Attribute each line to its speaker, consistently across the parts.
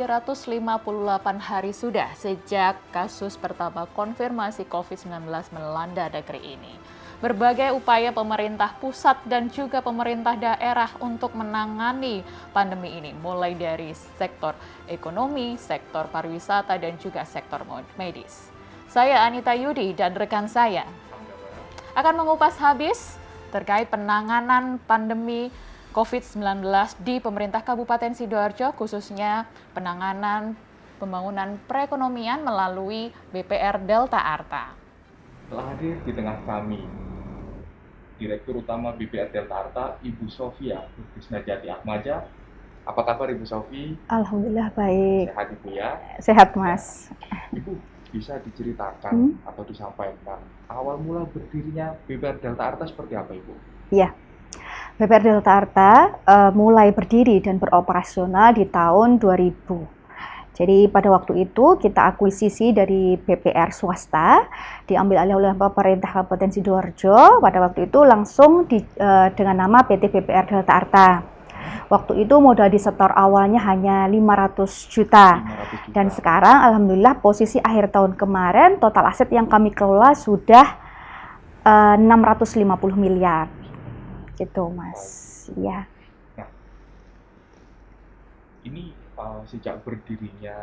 Speaker 1: 358 hari sudah sejak kasus pertama konfirmasi COVID-19 melanda negeri ini. Berbagai upaya pemerintah pusat dan juga pemerintah daerah untuk menangani pandemi ini, mulai dari sektor ekonomi, sektor pariwisata, dan juga sektor medis. Saya Anita Yudi dan rekan saya akan mengupas habis terkait penanganan pandemi COVID-19 di pemerintah Kabupaten Sidoarjo, khususnya penanganan pembangunan perekonomian melalui BPR Delta Arta.
Speaker 2: Telah hadir di tengah kami Direktur Utama BPR Delta Arta, Ibu Sofia Krisnajati Atmaja. Apa kabar Ibu Sofi?
Speaker 3: Alhamdulillah baik.
Speaker 2: Sehat Ibu ya?
Speaker 3: Sehat Mas.
Speaker 2: Ibu, bisa diceritakan atau disampaikan awal mula berdirinya BPR Delta Arta seperti apa Ibu?
Speaker 3: Iya. BPR Delta Arta mulai berdiri dan beroperasional di tahun 2000. Jadi pada waktu itu kita akuisisi dari BPR swasta, diambil alih oleh pemerintah Kabupaten Sidoarjo. Pada waktu itu langsung dengan nama PT BPR Delta Arta. Waktu itu modal disetor awalnya hanya 500 juta. Dan sekarang alhamdulillah posisi akhir tahun kemarin total aset yang kami kelola sudah 650 miliar. Gitu Mas. Ya.
Speaker 2: Nah, ini sejak berdirinya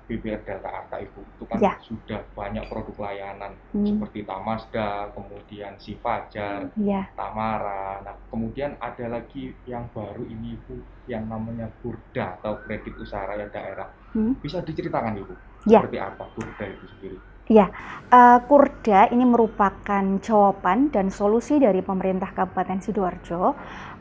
Speaker 2: BPR Delta Arta Ibu, itu kan sudah banyak produk layanan seperti Tamasda, kemudian Si Fajar, Tamara. Nah, kemudian ada lagi yang baru ini Ibu, yang namanya Burda atau Kredit Usaha Rakyat Daerah. Bisa diceritakan Ibu, seperti apa Burda itu sendiri?
Speaker 3: Ya, Kurda ini merupakan jawaban dan solusi dari pemerintah Kabupaten Sidoarjo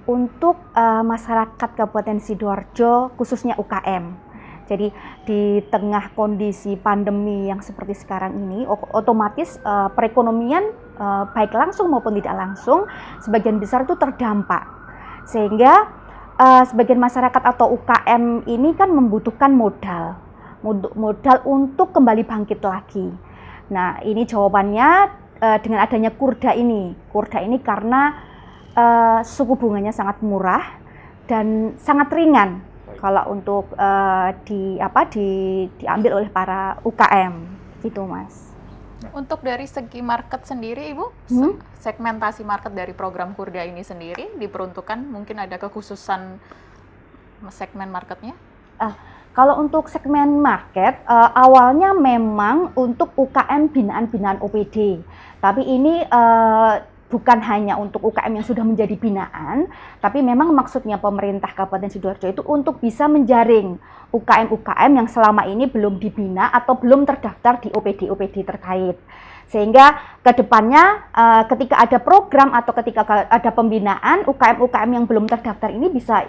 Speaker 3: untuk masyarakat Kabupaten Sidoarjo, khususnya UKM. Jadi di tengah kondisi pandemi yang seperti sekarang ini, otomatis perekonomian baik langsung maupun tidak langsung, sebagian besar itu terdampak. Sehingga sebagian masyarakat atau UKM ini kan membutuhkan modal untuk kembali bangkit lagi. Nah, ini jawabannya dengan adanya Kurda ini. Kurda ini karena suku bunganya sangat murah dan sangat ringan kalau untuk diambil oleh para UKM, gitu Mas.
Speaker 1: Untuk dari segi market sendiri, Ibu, segmentasi market dari program Kurda ini sendiri diperuntukkan, mungkin ada kekhususan segmen marketnya?
Speaker 3: Kalau untuk segmen market, awalnya memang untuk UKM binaan-binaan OPD. Tapi ini bukan hanya untuk UKM yang sudah menjadi binaan, tapi memang maksudnya pemerintah Kabupaten Sidoarjo itu untuk bisa menjaring UKM-UKM yang selama ini belum dibina atau belum terdaftar di OPD-OPD terkait. Sehingga ke depannya ketika ada program atau ketika ada pembinaan, UKM-UKM yang belum terdaftar ini bisa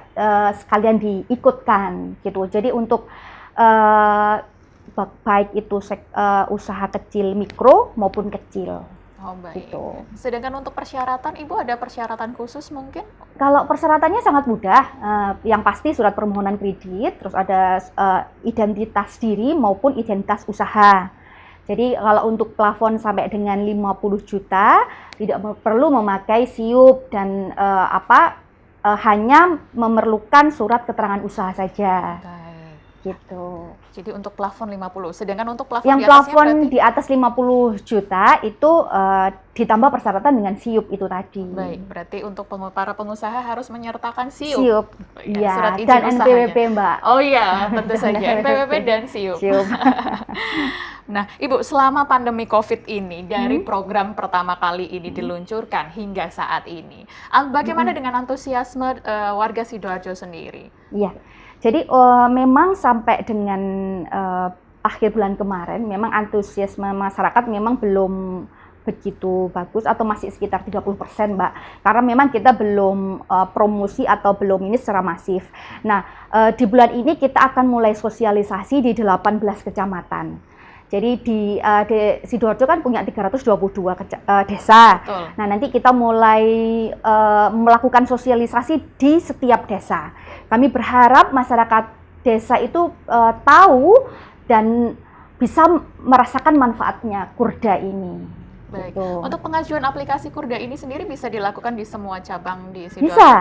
Speaker 3: sekalian diikutkan gitu. Jadi untuk baik itu usaha kecil mikro maupun kecil.
Speaker 1: Oh baik.
Speaker 3: Gitu.
Speaker 1: Sedangkan untuk persyaratan, Ibu ada persyaratan khusus mungkin?
Speaker 3: Kalau persyaratannya sangat mudah, yang pasti surat permohonan kredit, terus ada identitas diri maupun identitas usaha. Jadi kalau untuk plafon sampai dengan 50 juta tidak perlu memakai SIUP dan hanya memerlukan surat keterangan usaha saja. Gitu.
Speaker 1: Jadi untuk plafon 50, sedangkan untuk plafon
Speaker 3: yang plafon di atas 50 juta itu ditambah persyaratan dengan SIUP itu tadi.
Speaker 1: Baik, berarti untuk para pengusaha harus menyertakan SIUP.
Speaker 3: SIUP,
Speaker 1: ya, surat izin
Speaker 3: dan
Speaker 1: usahanya.
Speaker 3: NPWP Mbak.
Speaker 1: Oh iya, tentu saja NPWP dan SIUP. Nah, Ibu, selama pandemi COVID ini, dari program pertama kali ini diluncurkan hingga saat ini, bagaimana dengan antusiasme warga Sidoarjo sendiri?
Speaker 3: Iya. Jadi memang sampai dengan akhir bulan kemarin, memang antusiasme masyarakat memang belum begitu bagus atau masih sekitar 30% Mbak. Karena memang kita belum promosi atau belum ini secara masif. Nah, di bulan ini kita akan mulai sosialisasi di 18 kecamatan. Jadi di Sidoarjo kan punya 322 desa.
Speaker 1: Betul.
Speaker 3: Nah, nanti kita mulai melakukan sosialisasi di setiap desa. Kami berharap masyarakat desa itu tahu dan bisa merasakan manfaatnya Kurda ini.
Speaker 1: Baik.
Speaker 3: Gitu.
Speaker 1: Untuk pengajuan aplikasi Kurda ini sendiri bisa dilakukan di semua cabang di Sidoarjo?
Speaker 3: Bisa.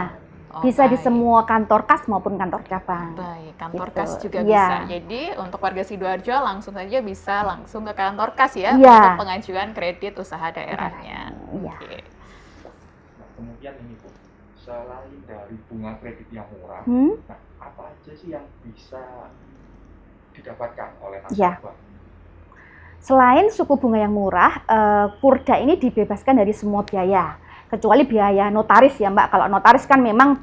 Speaker 3: Bisa di semua kantor kas maupun kantor cabang.
Speaker 1: Baik, kantor kas juga bisa. Jadi untuk warga Sidoarjo langsung saja bisa langsung ke kantor kas ya untuk pengajuan kredit usaha daerahnya.
Speaker 2: Nah, kemudian ini Bu, selain dari bunga kredit yang murah, nah apa aja sih yang bisa didapatkan oleh nasabah?
Speaker 3: Selain suku bunga yang murah, Kurda ini dibebaskan dari semua biaya, kecuali biaya notaris ya Mbak. Kalau notaris kan memang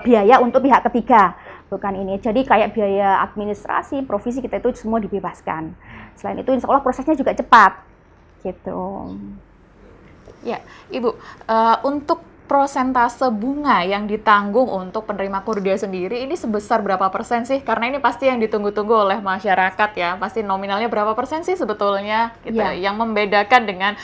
Speaker 3: biaya untuk pihak ketiga, bukan ini. Jadi kayak biaya administrasi, provisi kita itu semua dibebaskan. Selain itu insya Allah prosesnya juga cepat, gitu.
Speaker 1: Ya, Ibu, untuk prosentase bunga yang ditanggung untuk penerima Kurda sendiri ini sebesar berapa persen sih? Karena ini pasti yang ditunggu-tunggu oleh masyarakat ya. Pasti nominalnya berapa persen sih sebetulnya gitu, yang membedakan dengan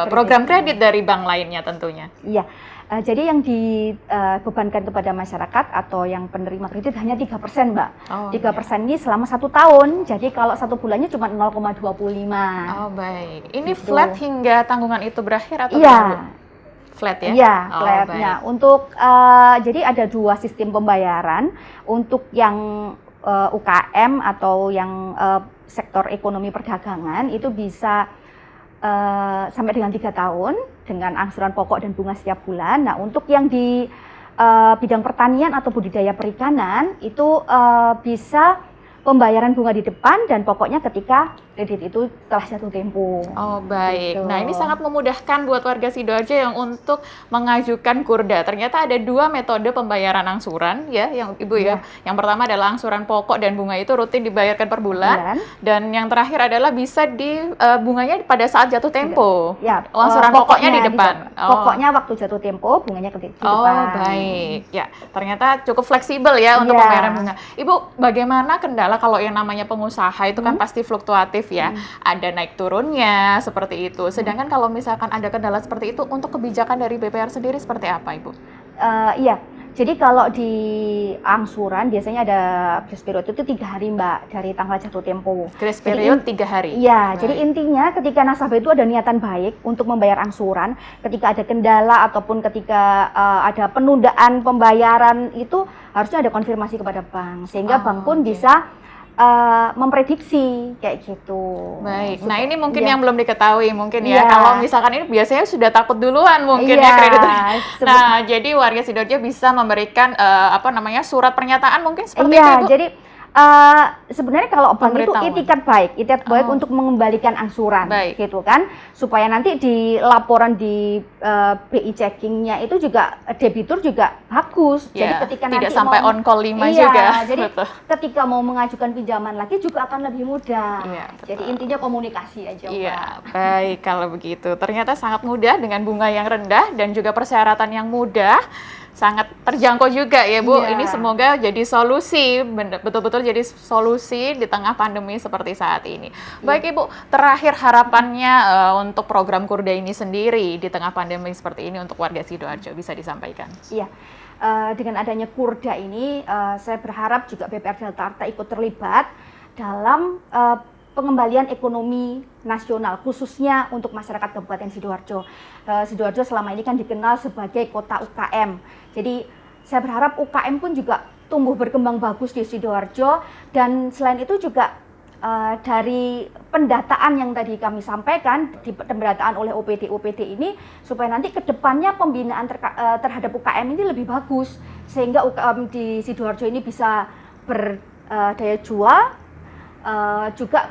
Speaker 1: program kredit dari bank lainnya tentunya.
Speaker 3: Iya. Jadi yang dibebankan kepada masyarakat atau yang penerima kredit hanya 3%, Mbak. 3% ini selama 1 tahun. Jadi kalau 1 bulannya cuma 0,25.
Speaker 1: Oh baik. Ini gitu. Flat hingga tanggungan itu berakhir atau flat ya?
Speaker 3: Iya, flat. Nah, untuk jadi ada 2 sistem pembayaran. Untuk yang UKM atau yang sektor ekonomi perdagangan itu bisa sampai dengan 3 tahun dengan angsuran pokok dan bunga setiap bulan. Nah, untuk yang di bidang pertanian atau budidaya perikanan itu bisa pembayaran bunga di depan dan pokoknya ketika kredit itu telah jatuh tempo.
Speaker 1: Oh baik, gitu. Nah ini sangat memudahkan buat warga Sidoarjo yang untuk mengajukan Kurda. Ternyata ada 2 metode pembayaran angsuran ya, yang Ibu ya. Yang pertama adalah angsuran pokok dan bunga itu rutin dibayarkan per bulan. Dan yang terakhir adalah bisa bunganya pada saat jatuh tempo.
Speaker 3: Ya,
Speaker 1: angsuran pokoknya di depan.
Speaker 3: Pokoknya waktu jatuh tempo, bunganya di depan.
Speaker 1: Oh baik, ya ternyata cukup fleksibel ya untuk pembayaran bunga. Ibu, bagaimana kendala kalau yang namanya pengusaha itu kan pasti fluktuatif ya, ada naik turunnya seperti itu. Sedangkan kalau misalkan ada kendala seperti itu, untuk kebijakan dari BPR sendiri seperti apa, Ibu?
Speaker 3: Iya, jadi kalau di angsuran biasanya ada grace period itu 3 hari Mbak, dari tanggal jatuh tempo.
Speaker 1: Grace period 3 hari?
Speaker 3: Iya, jadi intinya ketika nasabah itu ada niatan baik untuk membayar angsuran, ketika ada kendala ataupun ketika ada penundaan pembayaran itu harusnya ada konfirmasi kepada bank, sehingga bank pun bisa memprediksi kayak gitu.
Speaker 1: Baik. Nah ini mungkin yang belum diketahui mungkin ya. Kalau misalkan ini biasanya sudah takut duluan mungkin ya kreditor. Nah jadi warga Sidoarjo bisa memberikan surat pernyataan mungkin seperti itu, Bu?
Speaker 3: Jadi sebenarnya kalau bank itu itikat baik untuk mengembalikan angsuran, gitu kan, supaya nanti di laporan di BI checkingnya itu juga debitur juga bagus. Jadi ketika
Speaker 1: tidak
Speaker 3: nanti
Speaker 1: sampai on call 5 juga.
Speaker 3: Jadi ketika mau mengajukan pinjaman lagi juga akan lebih mudah. Jadi intinya komunikasi aja.
Speaker 1: Baik kalau begitu. Ternyata sangat mudah dengan bunga yang rendah dan juga persyaratan yang mudah. Sangat terjangkau juga ya Bu. Ini semoga jadi solusi, betul-betul jadi solusi di tengah pandemi seperti saat ini. Baik Ibu, terakhir harapannya untuk program Kurda ini sendiri di tengah pandemi seperti ini untuk warga Sidoarjo bisa disampaikan.
Speaker 3: Iya, dengan adanya Kurda ini saya berharap juga BPR Delta Arta ikut terlibat dalam pengembalian ekonomi nasional, khususnya untuk masyarakat Kabupaten Sidoarjo. Sidoarjo selama ini kan dikenal sebagai kota UKM. Jadi saya berharap UKM pun juga tumbuh berkembang bagus di Sidoarjo. Dan selain itu juga dari pendataan yang tadi kami sampaikan, di pendataan oleh OPD ini, supaya nanti ke depannya pembinaan terhadap UKM ini lebih bagus. Sehingga UKM di Sidoarjo ini bisa berdaya jual, juga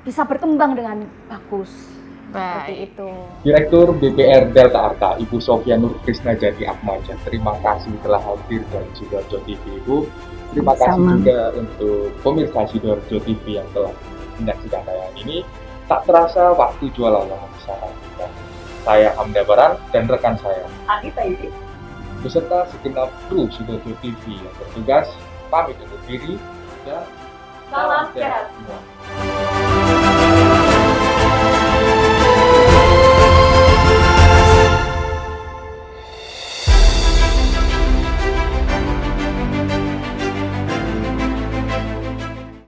Speaker 3: bisa berkembang dengan bagus. Seperti itu.
Speaker 2: Direktur BPR Delta Arta, Ibu Sofia Nur Krisnajati Atmaja, terima kasih telah hadir dari Sidoarjo TV, Ibu. Terima kasih juga untuk pemirsa Sidoarjo TV yang telah menyaksikan tayangan ini. Tak terasa waktu jualan yang bisa kita. Saya Hamda Baran dan rekan saya
Speaker 3: Anita ini
Speaker 2: beserta segenap kru Sidoarjo TV yang bertugas pamit undur diri dan
Speaker 3: salam sehat semua.